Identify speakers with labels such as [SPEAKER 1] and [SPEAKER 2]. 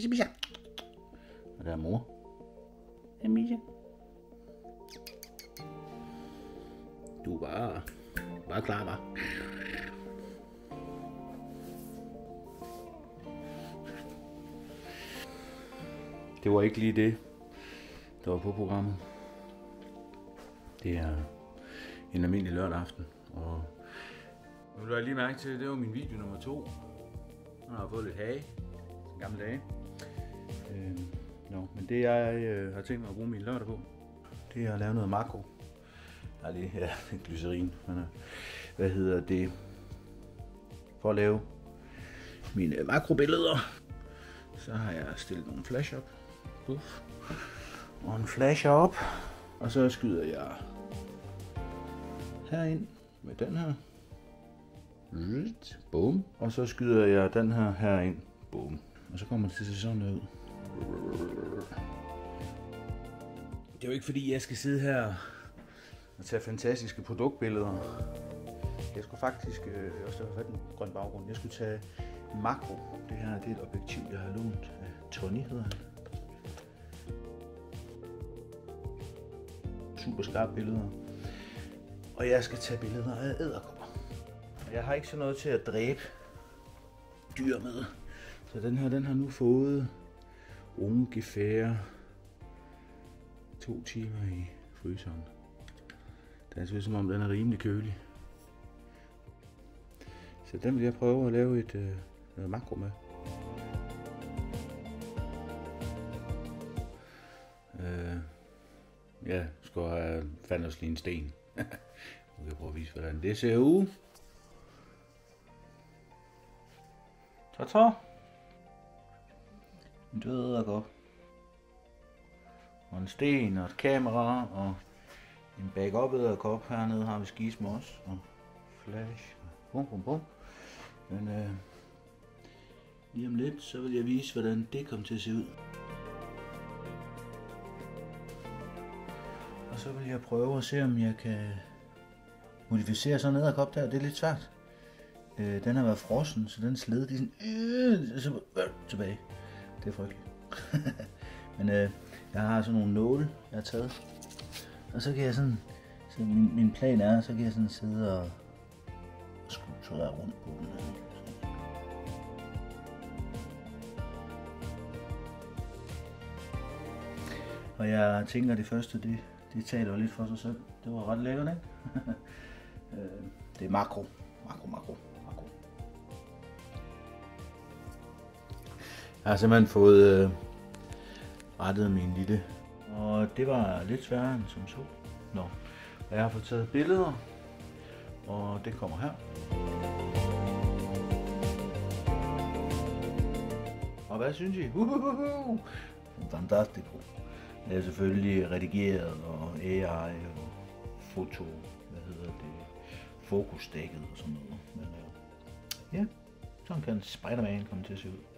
[SPEAKER 1] til Misha. Og der er mor. Ja, Misha. Du er bare klar, hva'? Det var ikke lige det, der var på programmet. Det er en almindelig lørdag aften, og nu lader jeg lige mærke til, at det var min video nummer 2. Nu har jeg fået lidt hage, en gammel dage. Men det jeg har tænkt mig at bruge min lørdag på, det er at lave noget makro. Jeg har lige glycerin, men hvad hedder det? For at lave mine makrobilleder, så har jeg stillet nogle flash op. Puff. Og en flash op, og så skyder jeg herind med den her. Bum. Og så skyder jeg den her herind. Bum. Og så kommer det til at se sådan ud. Det er jo ikke fordi jeg skal sidde her og tage fantastiske produktbilleder. Jeg skulle faktisk også have en grøn baggrund. Jeg skulle tage makro. Det her det er et objektiv jeg har lånt af Tony hedder han. Super skarpe billeder. Og jeg skal tage billeder af edderkopper. Jeg har ikke sådan noget til at dræbe dyr med. Så den her, den har nu fået ungefær 2 timer i fryseren. Det er som om den er rimelig kølig. Så den vil jeg prøve at lave et noget makro med. Ja, skulle have fandt os lige en sten. Nu kan jeg prøve at vise, hvordan det ser ud. Ta-ta! En død edderkop. Og en sten og et kamera og en backup edderkop. Hernede har vi skisme også. Og flash. Bum, bum, bum. Men lige om lidt, så vil jeg vise, hvordan det kommer til at se ud. Og så vil jeg prøve at se, om jeg kan modificere sådan en edderkop der. Det er lidt svært. Den har været frossen, så den sled de sådan, tilbage. Det er frygteligt. Men jeg har sådan nogle nåle, jeg har taget. Og så kan jeg sådan, så min plan er, så kan jeg sådan sidde og skulpturere rundt på den. Og jeg tænker, det første, det taler lidt for sig selv. Det var ret lækkert, ikke? Det er makro. Jeg har simpelthen fået rettet min lille, og det var lidt sværere end som så. Og jeg har fået taget billeder, og det kommer her. Og hvad synes I? Fantastisk. Det er selvfølgelig redigeret og AI og foto, fokusdækket og sådan noget. Men ja, sådan kan Spider-Man komme til at se ud.